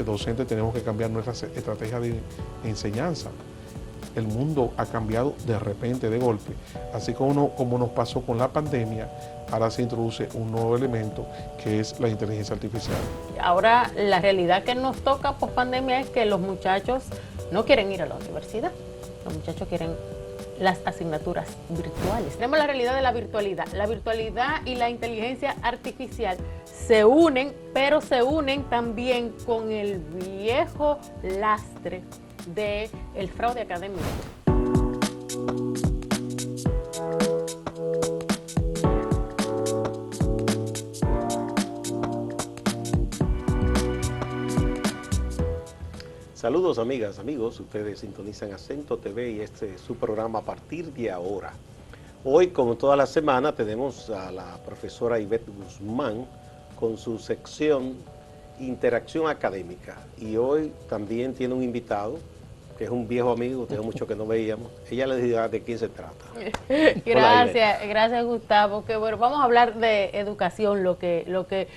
docentes tenemos que cambiar nuestras estrategias de enseñanza. El mundo ha cambiado de repente, de golpe. Así como nos pasó con la pandemia, ahora se introduce un nuevo elemento que es la inteligencia artificial. Ahora la realidad que nos toca post pandemia es que los muchachos no quieren ir a la universidad, los muchachos quieren las asignaturas virtuales. Tenemos la realidad de la virtualidad. La virtualidad y la inteligencia artificial se unen, pero se unen también con el viejo lastre del fraude académico. Saludos amigas, amigos, ustedes sintonizan Acento TV y este es su programa a partir de ahora. Hoy, como toda la semana, tenemos a la profesora Ivette Guzmán con su sección Interacción Académica. Y hoy también tiene un invitado, que es un viejo amigo, tengo mucho que no veíamos. Ella le dirá de quién se trata. Gracias Gustavo. Que bueno, vamos a hablar de educación, lo que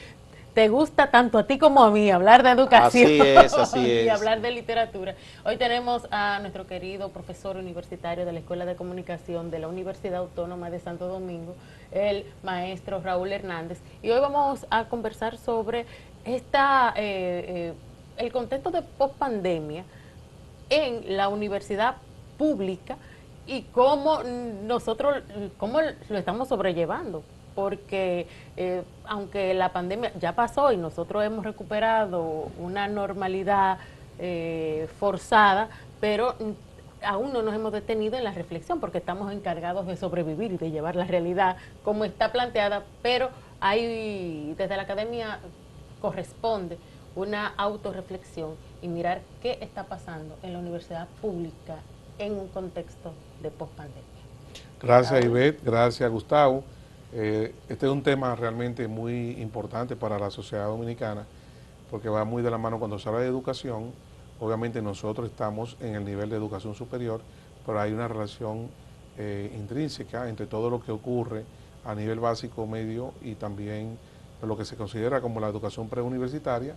te gusta tanto a ti como a mí, hablar de educación así es. Y hablar de literatura. Hoy tenemos a nuestro querido profesor universitario de la Escuela de Comunicación de la Universidad Autónoma de Santo Domingo, el maestro Raúl Hernández. Y hoy vamos a conversar sobre el contexto de pospandemia en la universidad pública y cómo cómo lo estamos sobrellevando. Porque aunque la pandemia ya pasó y nosotros hemos recuperado una normalidad forzada, pero aún no nos hemos detenido en la reflexión porque estamos encargados de sobrevivir y de llevar la realidad como está planteada, pero desde la academia corresponde una autorreflexión y mirar qué está pasando en la universidad pública en un contexto de pospandemia. Gracias Ivette, gracias Gustavo. Este es un tema realmente muy importante para la sociedad dominicana porque va muy de la mano cuando se habla de educación. Obviamente nosotros estamos en el nivel de educación superior, pero hay una relación intrínseca entre todo lo que ocurre a nivel básico, medio y también lo que se considera como la educación preuniversitaria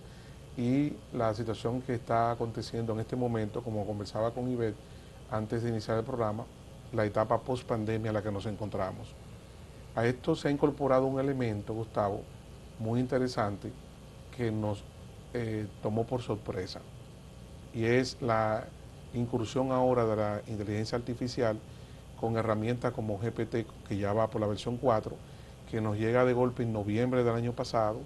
y la situación que está aconteciendo en este momento, como conversaba con Ivette antes de iniciar el programa, la etapa post pandemia en la que nos encontramos. A esto se ha incorporado un elemento, Gustavo, muy interesante que nos tomó por sorpresa y es la incursión ahora de la inteligencia artificial con herramientas como GPT, que ya va por la versión 4, que nos llega de golpe en noviembre del año pasado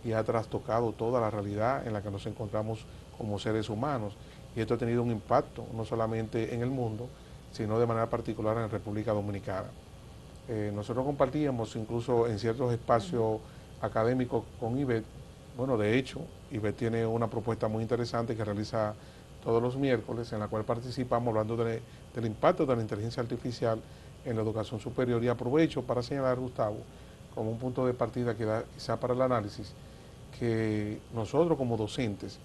y ha trastocado toda la realidad en la que nos encontramos como seres humanos. Y esto ha tenido un impacto no solamente en el mundo, sino de manera particular en República Dominicana. Nosotros compartíamos incluso en ciertos espacios académicos con Ivette. Bueno, de hecho, Ivette tiene una propuesta muy interesante que realiza todos los miércoles, en la cual participamos hablando del impacto de la inteligencia artificial en la educación superior. Y aprovecho para señalar, Gustavo, como un punto de partida que da quizá para el análisis, que nosotros como docentes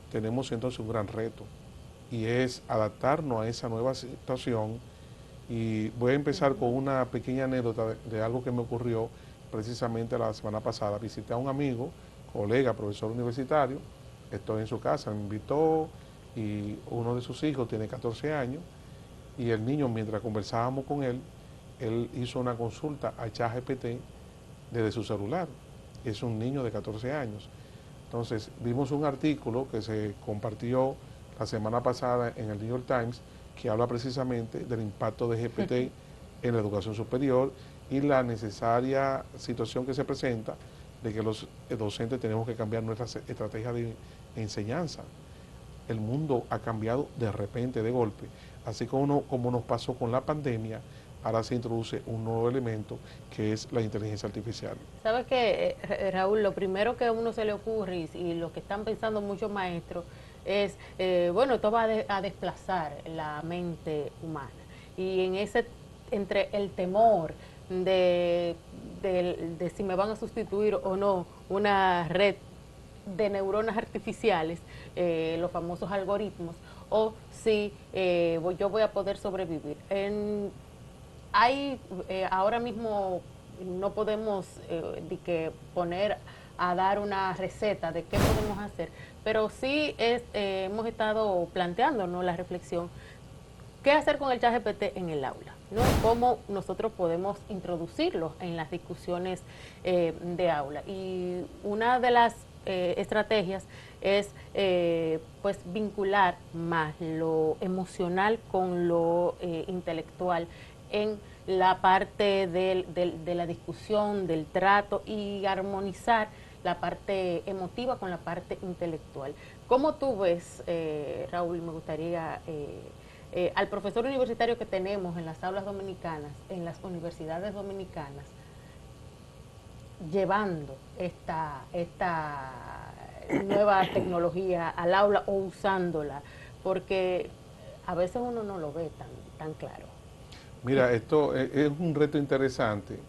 tenemos entonces un gran reto, y es adaptarnos a esa nueva situación. Y voy a empezar con una pequeña anécdota de algo que me ocurrió precisamente la semana pasada. Visité a un amigo, colega, profesor universitario, estoy en su casa, me invitó y uno de sus hijos tiene 14 años y el niño, mientras conversábamos con él hizo una consulta a ChatGPT desde su celular. Es un niño de 14 años. Entonces vimos un artículo que se compartió la semana pasada en el New York Times que habla precisamente del impacto de GPT en la educación superior y la necesaria situación que se presenta de que los docentes tenemos que cambiar nuestras estrategias de enseñanza. El mundo ha cambiado de repente, de golpe. Así como nos pasó con la pandemia, ahora se introduce un nuevo elemento que es la inteligencia artificial. ¿Sabes qué, Raúl? Lo primero que a uno se le ocurre y lo que están pensando muchos maestros es, bueno, esto va a desplazar la mente humana. Y entre el temor de si me van a sustituir o no una red de neuronas artificiales, los famosos algoritmos, o si yo voy a poder sobrevivir. Ahora mismo no podemos poner a dar una receta de qué podemos hacer, pero sí hemos estado planteándonos la reflexión, ¿qué hacer con el ChatGPT en el aula? ¿No? ¿Cómo nosotros podemos introducirlo en las discusiones de aula? Y una de las estrategias es pues vincular más lo emocional con lo intelectual en la parte de la discusión, del trato, y armonizar la parte emotiva con la parte intelectual. ¿Cómo tú ves, Raúl, me gustaría, al profesor universitario que tenemos en las aulas dominicanas, en las universidades dominicanas, llevando esta nueva tecnología al aula o usándola? Porque a veces uno no lo ve tan claro. Mira, esto es un reto interesante.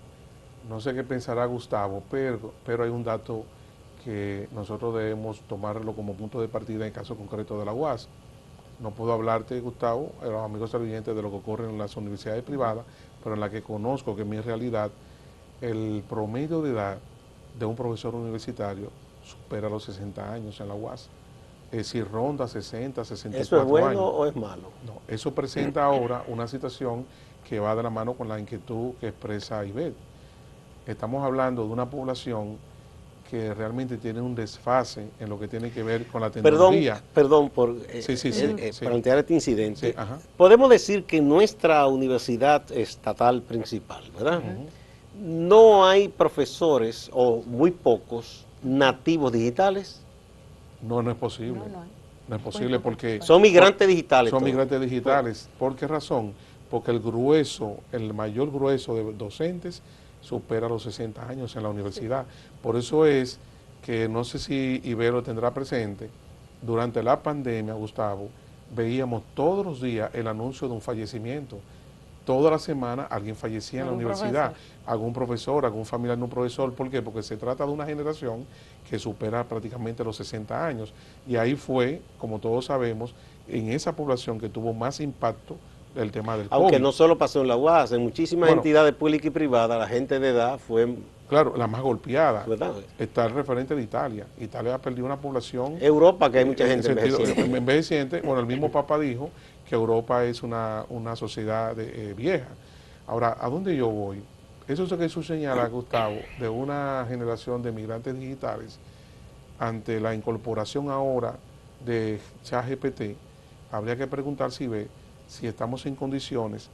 No sé qué pensará Gustavo, pero hay un dato que nosotros debemos tomarlo como punto de partida en el caso concreto de la UAS. No puedo hablarte, Gustavo, a los amigos televidentes, de lo que ocurre en las universidades privadas, pero en la que conozco que en mi realidad el promedio de edad de un profesor universitario supera los 60 años en la UAS. Es decir, ronda 60, 64 ¿Eso es bueno años. o es malo? No, eso presenta ahora una situación que va de la mano con la inquietud que expresa Ivette. Estamos hablando de una población que realmente tiene un desfase en lo que tiene que ver con la tecnología. Perdón por Sí. plantear este incidente. Sí, ajá. Podemos decir que nuestra universidad estatal principal, ¿verdad? No hay profesores, o muy pocos, nativos digitales. No es posible. No es posible porque... Son migrantes digitales. Son todos. migrantes digitales. ¿Por qué razón? Porque el mayor grueso de docentes supera los 60 años en la universidad. Por eso es que, no sé si Ibero tendrá presente, durante la pandemia, Gustavo, veíamos todos los días el anuncio de un fallecimiento. Toda la semana alguien fallecía en la universidad, algún profesor, algún familiar de un profesor. ¿Por qué? Porque se trata de una generación que supera prácticamente los 60 años. Y ahí fue, como todos sabemos, en esa población que tuvo más impacto el tema del COVID. Aunque no solo pasó en la UAS, en muchísimas entidades públicas y privadas, la gente de edad fue... Claro, la más golpeada. ¿Verdad? Está el referente de Italia. Italia ha perdido una población... Europa, que hay mucha gente envejeciente. Bueno, el mismo Papa dijo que Europa es una sociedad vieja. Ahora, ¿a dónde yo voy? Eso es lo que eso señala, Gustavo, de una generación de migrantes digitales ante la incorporación ahora de ChatGPT. Habría que preguntar si estamos en condiciones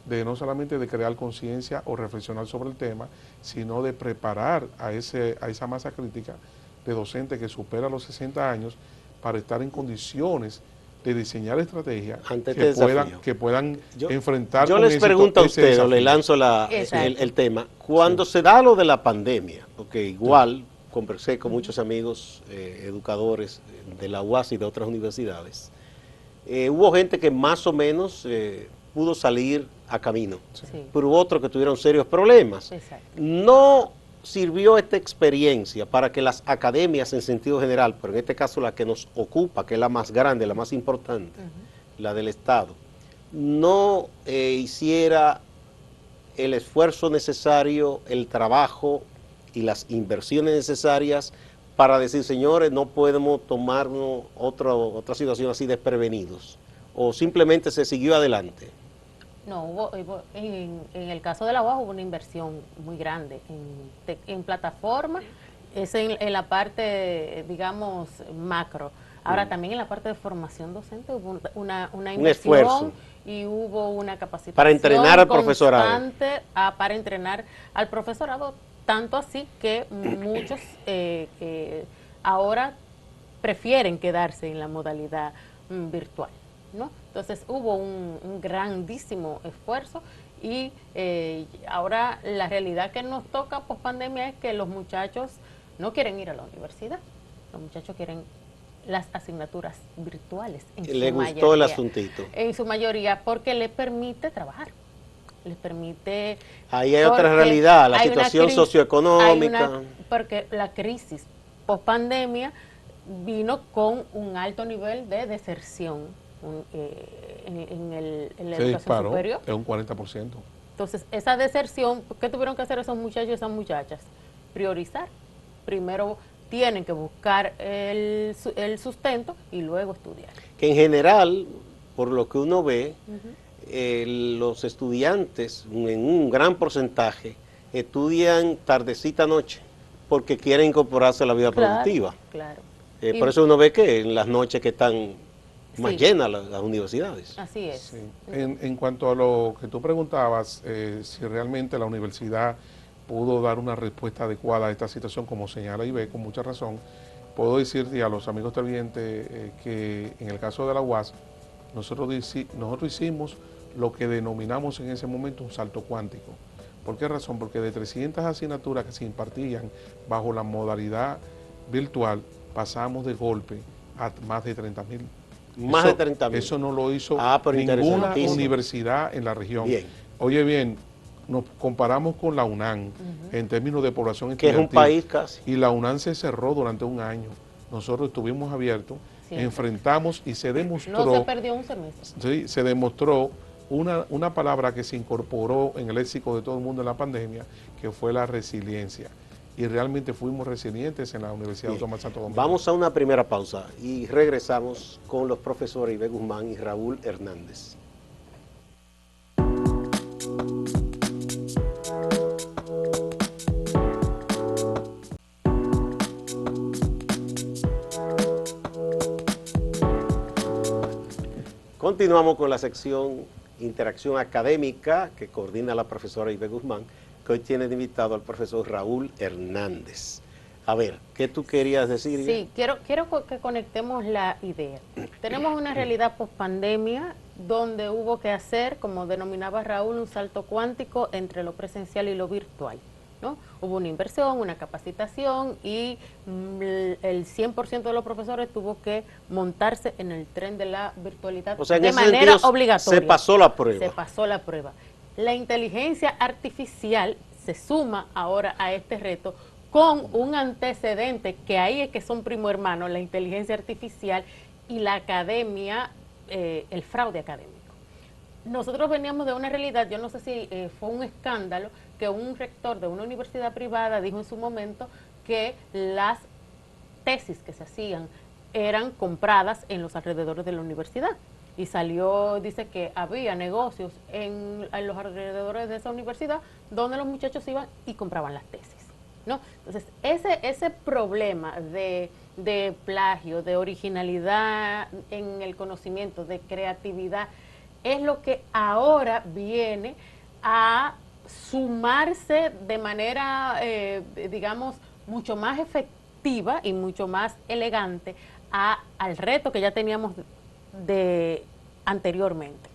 de no solamente de crear conciencia o reflexionar sobre el tema, sino de preparar a esa masa crítica de docentes que supera los 60 años para estar en condiciones de diseñar estrategias que puedan enfrentar. Yo les pregunto a ustedes, o le lanzo el tema, cuando se da lo de la pandemia, porque igual conversé con muchos amigos educadores de la UAS y de otras universidades, hubo gente que más o menos pudo salir a camino, pero hubo otros que tuvieron serios problemas. No sirvió esta experiencia para que las academias en sentido general, pero en este caso la que nos ocupa, que es la más grande, la más importante, la del Estado, no hiciera el esfuerzo necesario, el trabajo y las inversiones necesarias para decir, señores, no podemos tomarnos otra situación así desprevenidos, o simplemente se siguió adelante. No, en el caso de la UAS hubo una inversión muy grande en plataforma, es en la parte, digamos, macro. Ahora también en la parte de formación docente hubo una inversión y hubo una capacitación para entrenar al profesorado. Para entrenar al profesorado, tanto así que muchos ahora prefieren quedarse en la modalidad virtual, ¿no? Entonces hubo un grandísimo esfuerzo y ahora la realidad que nos toca post pandemia es que los muchachos no quieren ir a la universidad, los muchachos quieren las asignaturas virtuales. ¿Le gustó el asuntito? En su mayoría, porque les permite trabajar, les permite... Ahí hay otra realidad, la situación socioeconómica. Porque la crisis post pandemia vino con un alto nivel de deserción en la educación superior. Es un 40%. Entonces, esa deserción, ¿qué tuvieron que hacer esos muchachos y esas muchachas? Priorizar primero tienen que buscar el sustento y luego estudiar. Que en general, por lo que uno ve, los estudiantes, en un gran porcentaje, estudian tardecita noche porque quieren incorporarse a la vida productiva. Claro. Por eso uno ve que en las noches que están más Sí. llenas las universidades. Así es. Sí. En cuanto a lo que tú preguntabas, si realmente la universidad pudo dar una respuesta adecuada a esta situación, como señala Ivette, con mucha razón, puedo decirte a los amigos televidentes que en el caso de la UAS, nosotros hicimos lo que denominamos en ese momento un salto cuántico. ¿Por qué razón? Porque de 300 asignaturas que se impartían bajo la modalidad virtual, pasamos de golpe a más de 30.000. Más de 30.000. Eso no lo hizo pero ninguna interesantísimo. universidad en la región. Bien. Oye bien, nos comparamos con la UNAM en términos de población Que es un país casi. y la UNAM se cerró durante un año. Nosotros estuvimos abiertos, Sí. enfrentamos y se demostró, No se perdió un semestre. sí, se demostró una palabra que se incorporó en el léxico de todo el mundo en la pandemia, que fue la resiliencia. Y realmente fuimos resilientes en la Universidad Autónoma de Santo Domingo. Vamos a una primera pausa y regresamos con los profesores Ivette Guzmán y Raúl Hernández. Continuamos con la sección Interacción Académica que coordina la profesora Ivette Guzmán, que hoy tiene de invitado al profesor Raúl Hernández. A ver, ¿qué tú querías decir? Sí, quiero que conectemos la idea. Tenemos una realidad post-pandemia donde hubo que hacer, como denominaba Raúl, un salto cuántico entre lo presencial y lo virtual, ¿no? Hubo una inversión, una capacitación y el 100% de los profesores tuvo que montarse en el tren de la virtualidad, O sea, en de ese manera sentido, obligatoria. se pasó la prueba. Se pasó la prueba. La inteligencia artificial se suma ahora a este reto con un antecedente que ahí es que son primo hermanos, la inteligencia artificial y la academia, el fraude académico. Nosotros veníamos de una realidad, yo no sé si fue un escándalo, que un rector de una universidad privada dijo en su momento que las tesis que se hacían eran compradas en los alrededores de la universidad. Y salió, dice que había negocios en los alrededores de esa universidad donde los muchachos iban y compraban las tesis, ¿no? Entonces, ese problema de plagio, de originalidad en el conocimiento, de creatividad, es lo que ahora viene a sumarse de manera, digamos, mucho más efectiva y mucho más elegante al reto que ya teníamos de anteriormente.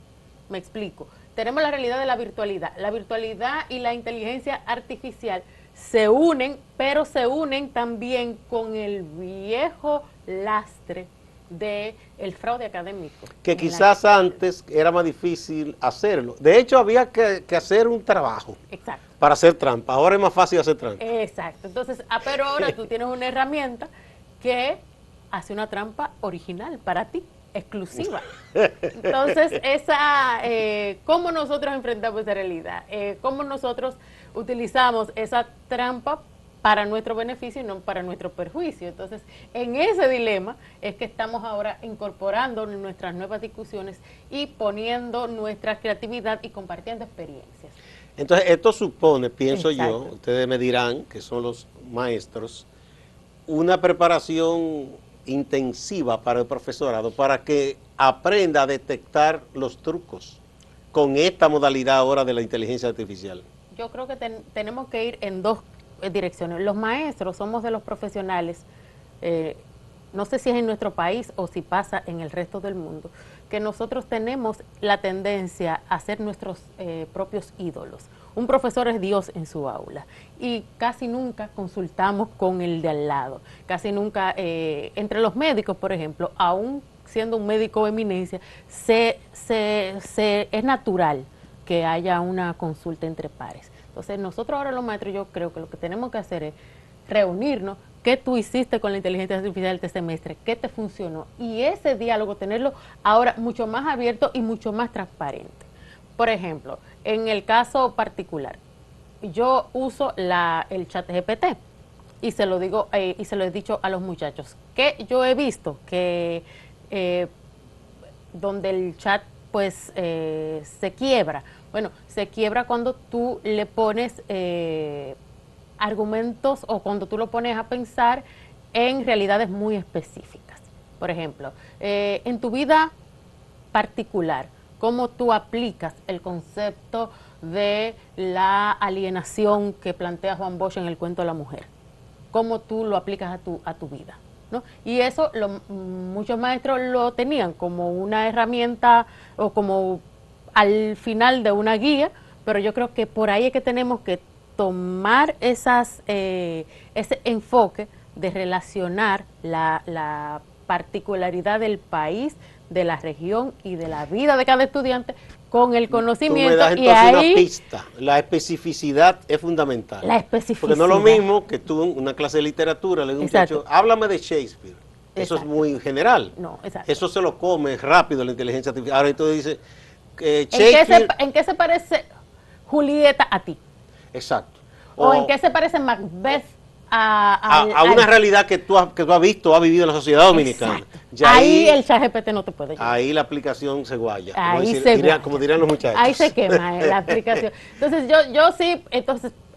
Me explico. Tenemos la realidad de la virtualidad. La virtualidad y la inteligencia artificial se unen, pero se unen también con el viejo lastre del fraude académico. Que quizás antes era más difícil hacerlo. De hecho, había que hacer un trabajo. Exacto. Para hacer trampa. Ahora es más fácil hacer trampa. Exacto. Entonces, pero ahora tú tienes una herramienta que hace una trampa original para ti, exclusiva. Entonces, ¿cómo nosotros enfrentamos esa realidad? ¿Cómo nosotros utilizamos esa trampa para nuestro beneficio y no para nuestro perjuicio? Entonces, en ese dilema es que estamos ahora incorporando nuestras nuevas discusiones y poniendo nuestra creatividad y compartiendo experiencias. Entonces, esto supone, pienso Exacto. yo, ustedes me dirán, que son los maestros, una preparación intensiva para el profesorado, para que aprenda a detectar los trucos con esta modalidad ahora de la inteligencia artificial. Yo creo que tenemos que ir en dos direcciones. Los maestros somos de los profesionales, no sé si es en nuestro país o si pasa en el resto del mundo, que nosotros tenemos la tendencia a ser nuestros propios ídolos. Un profesor es Dios en su aula y casi nunca consultamos con el de al lado. Casi nunca, entre los médicos, por ejemplo, aún siendo un médico de eminencia, es natural que haya una consulta entre pares. Entonces, nosotros ahora los maestros, yo creo que lo que tenemos que hacer es reunirnos, qué tú hiciste con la inteligencia artificial este semestre, qué te funcionó, y ese diálogo tenerlo ahora mucho más abierto y mucho más transparente. Por ejemplo, en el caso particular, yo uso el chat GPT y se lo digo y se lo he dicho a los muchachos, que yo he visto que donde el chat pues se quiebra. Bueno, se quiebra cuando tú le pones argumentos o cuando tú lo pones a pensar en realidades muy específicas. Por ejemplo, en tu vida particular, cómo tú aplicas el concepto de la alienación que plantea Juan Bosch en el cuento de la mujer, cómo tú lo aplicas a tu vida, ¿no? Y eso muchos maestros lo tenían como una herramienta o como al final de una guía, pero yo creo que por ahí es que tenemos que tomar ese enfoque de relacionar la particularidad del país, de la región y de la vida de cada estudiante con el conocimiento. Tú me das y entonces ahí una pista. La especificidad es fundamental. la especificidad. Porque no es lo mismo que tú en una clase de literatura le digas a un muchacho, háblame de Shakespeare. Eso es muy general. No, exacto. Eso se lo come rápido la inteligencia artificial. Ahora entonces dice, Shakespeare... ¿En qué se parece Julieta a ti? Exacto. ¿O en qué se parece Macbeth a una realidad que tú has visto, has vivido en la sociedad dominicana? Ahí el ChatGPT no te puede ayudar. Ahí la aplicación se guaya. Como dirían los muchachos. Ahí se quema la aplicación. Entonces yo sí,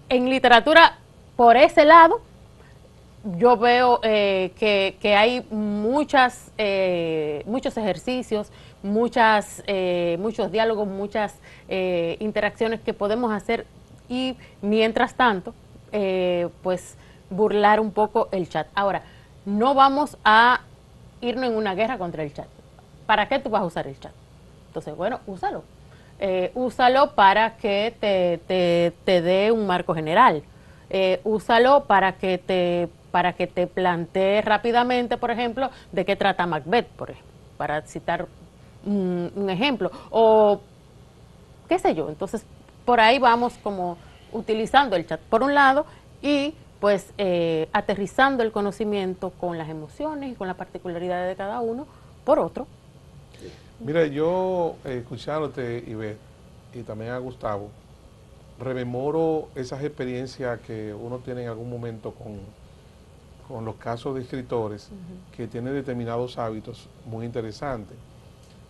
en literatura, por ese lado, yo veo que hay muchos ejercicios, muchos diálogos, muchas interacciones que podemos hacer y mientras tanto, pues burlar un poco el chat. Ahora, no vamos a irnos en una guerra contra el chat. ¿Para qué tú vas a usar el chat? Entonces, bueno, úsalo. Úsalo para que te dé un marco general. Úsalo para que te plantee rápidamente, por ejemplo, de qué trata Macbeth, por ejemplo, para citar un ejemplo. O qué sé yo. Entonces, por ahí vamos como utilizando el chat por un lado y pues aterrizando el conocimiento con las emociones y con las particularidades de cada uno por otro. Mira, yo escuchándote, Ivette, y también a Gustavo, rememoro esas experiencias que uno tiene en algún momento con los casos de escritores que tienen determinados hábitos muy interesantes.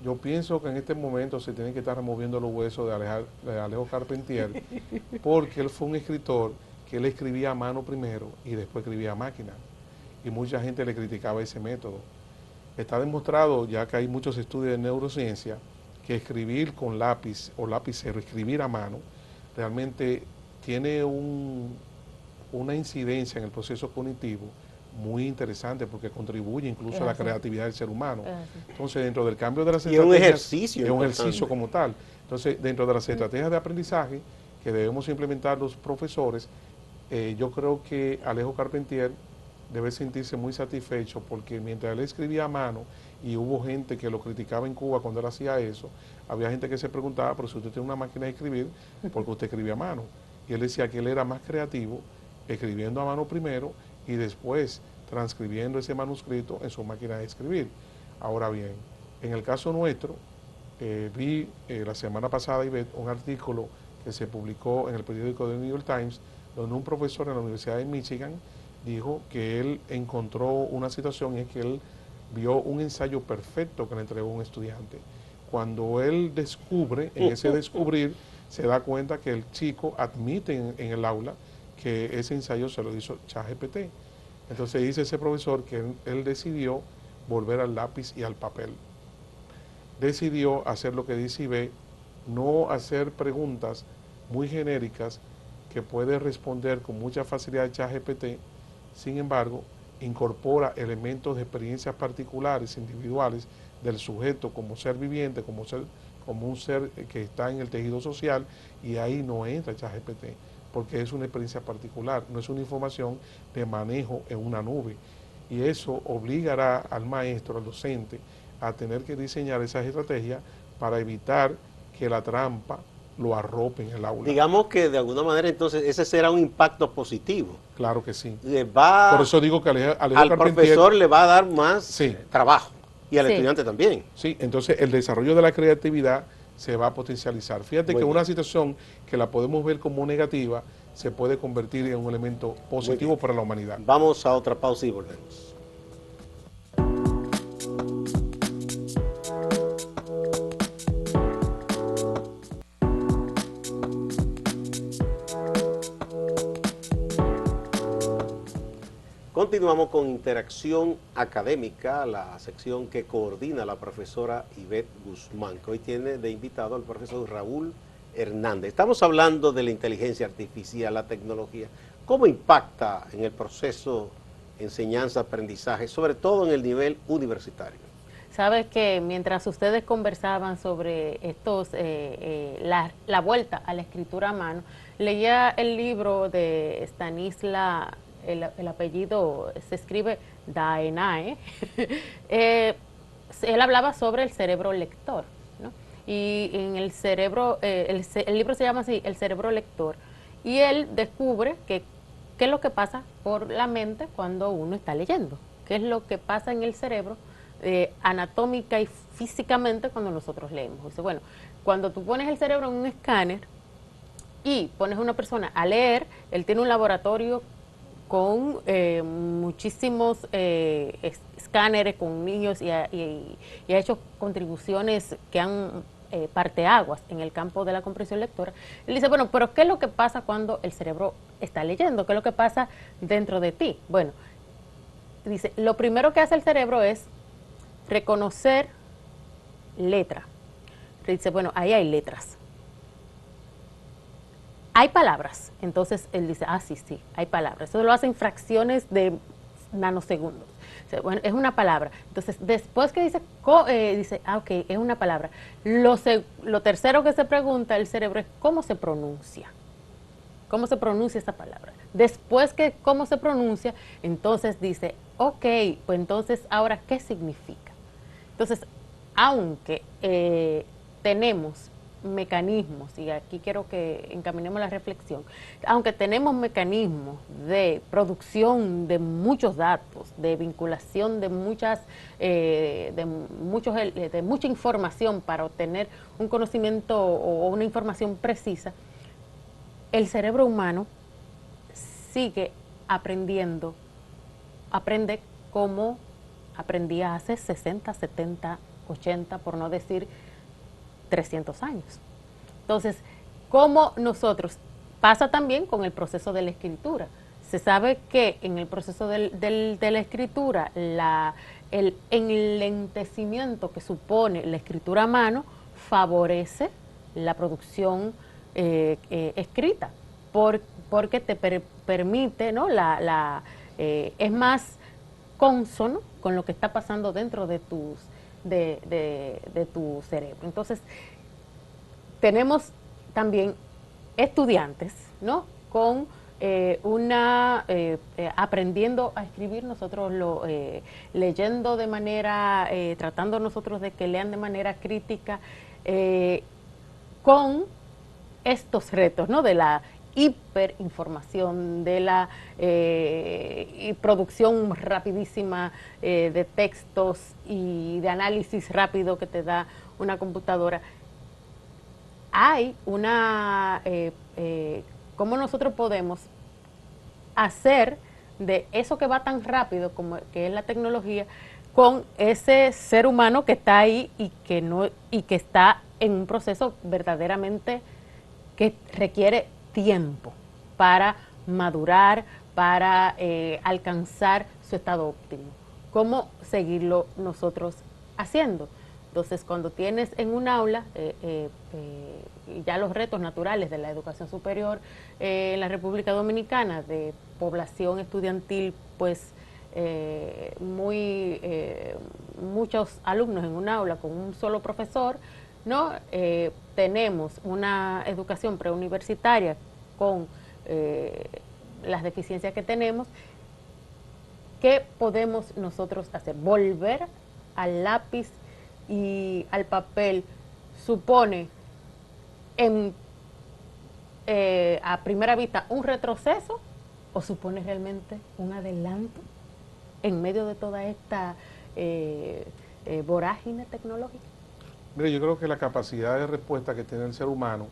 Yo pienso que en este momento se tienen que estar removiendo los huesos de Alejo Carpentier, porque él fue un escritor que él escribía a mano primero y después escribía a máquina. Y mucha gente le criticaba ese método. Está demostrado, ya que hay muchos estudios de neurociencia, que escribir con lápiz o lapicero, escribir a mano, realmente tiene una incidencia en el proceso cognitivo muy interesante porque contribuye incluso a la creatividad del ser humano. Entonces, dentro del cambio de las estrategias... Y es un ejercicio. Es un ejercicio como tal. Entonces, dentro de las estrategias de aprendizaje que debemos implementar los profesores, yo creo que Alejo Carpentier debe sentirse muy satisfecho porque mientras él escribía a mano y hubo gente que lo criticaba en Cuba cuando él hacía eso, había gente que se preguntaba, pero si usted tiene una máquina de escribir, ¿por qué usted escribía a mano? Y él decía que él era más creativo escribiendo a mano primero y después transcribiendo ese manuscrito en su máquina de escribir. Ahora bien, en el caso nuestro, vi la semana pasada, Ivette, un artículo que se publicó en el periódico de New York Times, donde un profesor en la Universidad de Michigan dijo que él encontró una situación y es que él vio un ensayo perfecto que le entregó un estudiante. Cuando él descubre, en ese descubrir, se da cuenta que el chico admite en el aula que ese ensayo se lo hizo ChatGPT. Entonces dice ese profesor que él decidió volver al lápiz y al papel. Decidió hacer lo que dice Ivette, no hacer preguntas muy genéricas que puede responder con mucha facilidad ChatGPT. Sin embargo, incorpora elementos de experiencias particulares, individuales, del sujeto como ser viviente, como un ser que está en el tejido social, y ahí no entra ChatGPT, porque es una experiencia particular, no es una información de manejo en una nube. Y eso obligará al maestro, al docente, a tener que diseñar esas estrategias para evitar que la trampa lo arrope en el aula. Digamos que de alguna manera entonces ese será un impacto positivo. Claro que sí. Por eso digo que Alejo al profesor le va a dar más trabajo y al Sí. estudiante también. Sí, entonces el desarrollo de la creatividad se va a potencializar. Fíjate que una situación que la podemos ver como negativa, se puede convertir en un elemento positivo para la humanidad. Vamos a otra pausa y volvemos. Continuamos con Interacción Académica, la sección que coordina la profesora Ivette Guzmán, que hoy tiene de invitado al profesor Raúl Hernández. Estamos hablando de la inteligencia artificial, la tecnología. ¿Cómo impacta en el proceso enseñanza-aprendizaje, sobre todo en el nivel universitario? Sabes que mientras ustedes conversaban sobre la vuelta a la escritura a mano, leía el libro de Stanisla. El apellido se escribe Daenae. Él hablaba sobre el cerebro lector, ¿no? Y en el cerebro, el libro se llama así, El cerebro lector, y él descubre qué es lo que pasa por la mente cuando uno está leyendo, qué es lo que pasa en el cerebro anatómica y físicamente cuando nosotros leemos. Dice, bueno, cuando tú pones el cerebro en un escáner y pones a una persona a leer, él tiene un laboratorio con muchísimos escáneres con niños y ha hecho contribuciones que han parteaguas en el campo de la comprensión lectora. Él dice, bueno, pero ¿qué es lo que pasa cuando el cerebro está leyendo? ¿Qué es lo que pasa dentro de ti? Bueno, dice, lo primero que hace el cerebro es reconocer letra. Dice, bueno, ahí hay letras. Hay palabras. Entonces él dice, sí, hay palabras. Eso lo hace en fracciones de nanosegundos. O sea, bueno, es una palabra. Entonces, después que dice, ok, es una palabra. Lo tercero que se pregunta el cerebro es cómo se pronuncia. ¿Cómo se pronuncia esa palabra? Después que cómo se pronuncia, entonces dice, ok, pues entonces ahora, ¿qué significa? Entonces, aunque tenemos mecanismos, y aquí quiero que encaminemos la reflexión, aunque tenemos mecanismos de producción de muchos datos, de vinculación de mucha información para obtener un conocimiento o una información precisa, el cerebro humano sigue aprendiendo, aprende como aprendía hace 60, 70, 80, por no decir 300 años. Entonces, ¿cómo nosotros? Pasa también con el proceso de la escritura. Se sabe que en el proceso de la escritura, el enlentecimiento que supone la escritura a mano favorece la producción escrita, porque te permite, ¿no? Es más cónsono con lo que está pasando dentro de tu cerebro. Entonces, tenemos también estudiantes, ¿no? Con aprendiendo a escribir, nosotros leyendo de manera, tratando nosotros de que lean de manera crítica, con estos retos, ¿no? De la hiperinformación, de la producción rapidísima de textos y de análisis rápido que te da una computadora. Hay ¿cómo nosotros podemos hacer de eso que va tan rápido como que es la tecnología con ese ser humano que está ahí y que está en un proceso verdaderamente que requiere tiempo para madurar, para alcanzar su estado óptimo? ¿Cómo seguirlo nosotros haciendo? Entonces, cuando tienes en un aula ya los retos naturales de la educación superior en la República Dominicana, de población estudiantil, pues muchos alumnos en un aula con un solo profesor, ¿no? Tenemos una educación preuniversitaria con las deficiencias que tenemos. ¿Qué podemos nosotros hacer? Volver al lápiz y al papel supone a primera vista un retroceso o supone realmente un adelanto en medio de toda esta vorágine tecnológica? Mire, yo creo que la capacidad de respuesta que tiene el ser humano,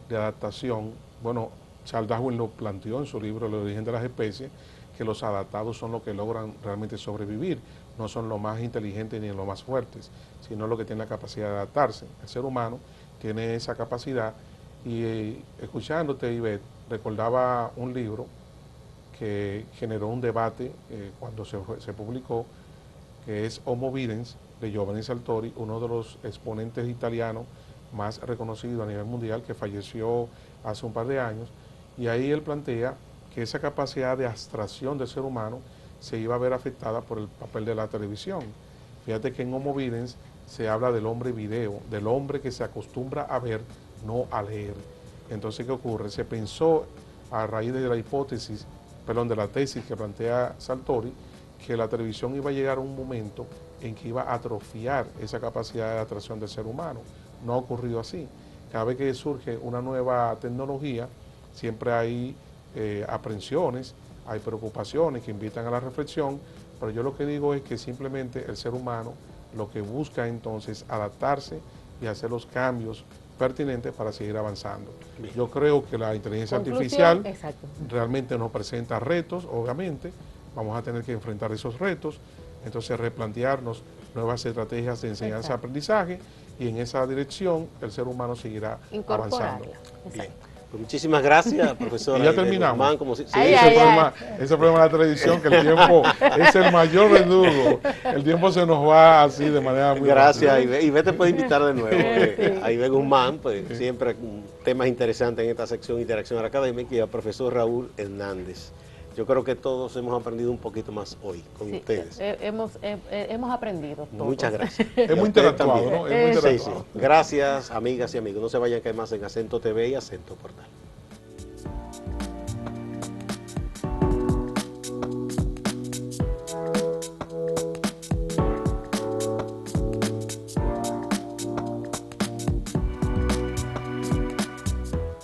de adaptación, bueno, Charles Darwin lo planteó en su libro El origen de las especies, que los adaptados son los que logran realmente sobrevivir, no son los más inteligentes ni los más fuertes, sino los que tienen la capacidad de adaptarse. El ser humano tiene esa capacidad y escuchándote, Ivette, recordaba un libro que generó un debate cuando se publicó, que es Homo Videns, de Giovanni Saltori, uno de los exponentes italianos más reconocidos a nivel mundial, que falleció hace un par de años, y ahí él plantea que esa capacidad de abstracción del ser humano se iba a ver afectada por el papel de la televisión. Fíjate que en Homo Videns se habla del hombre video, del hombre que se acostumbra a ver, no a leer. Entonces, ¿qué ocurre? Se pensó a raíz de la hipótesis, perdón, de la tesis que plantea Saltori, que la televisión iba a llegar a un momento en que iba a atrofiar esa capacidad de atracción del ser humano. No ha ocurrido así. Cada vez que surge una nueva tecnología, siempre hay aprensiones, hay preocupaciones que invitan a la reflexión, pero yo lo que digo es que simplemente el ser humano lo que busca entonces es adaptarse y hacer los cambios pertinentes para seguir avanzando. Bien. Yo creo que la inteligencia artificial realmente nos presenta retos, obviamente, vamos a tener que enfrentar esos retos, entonces replantearnos nuevas estrategias de enseñanza-aprendizaje y en esa dirección el ser humano seguirá avanzando. Bien. Pues muchísimas gracias, profesora. Y ya terminamos. Guzmán, como si, sí, ese problema de la televisión, que el tiempo es el mayor verdugo. El tiempo se nos va así de manera muy Gracias, Ivette te puede invitar de nuevo. A Ivette Guzmán, pues siempre temas interesantes en esta sección Interacción Académica, y al profesor Raúl Hernández. Yo creo que todos hemos aprendido un poquito más hoy con ustedes. Hemos aprendido todos. Muchas gracias. Es muy interactuado, ¿no? Es muy interactuado. Sí. Gracias, amigas y amigos. No se vayan a caer más en Acento TV y Acento Portal.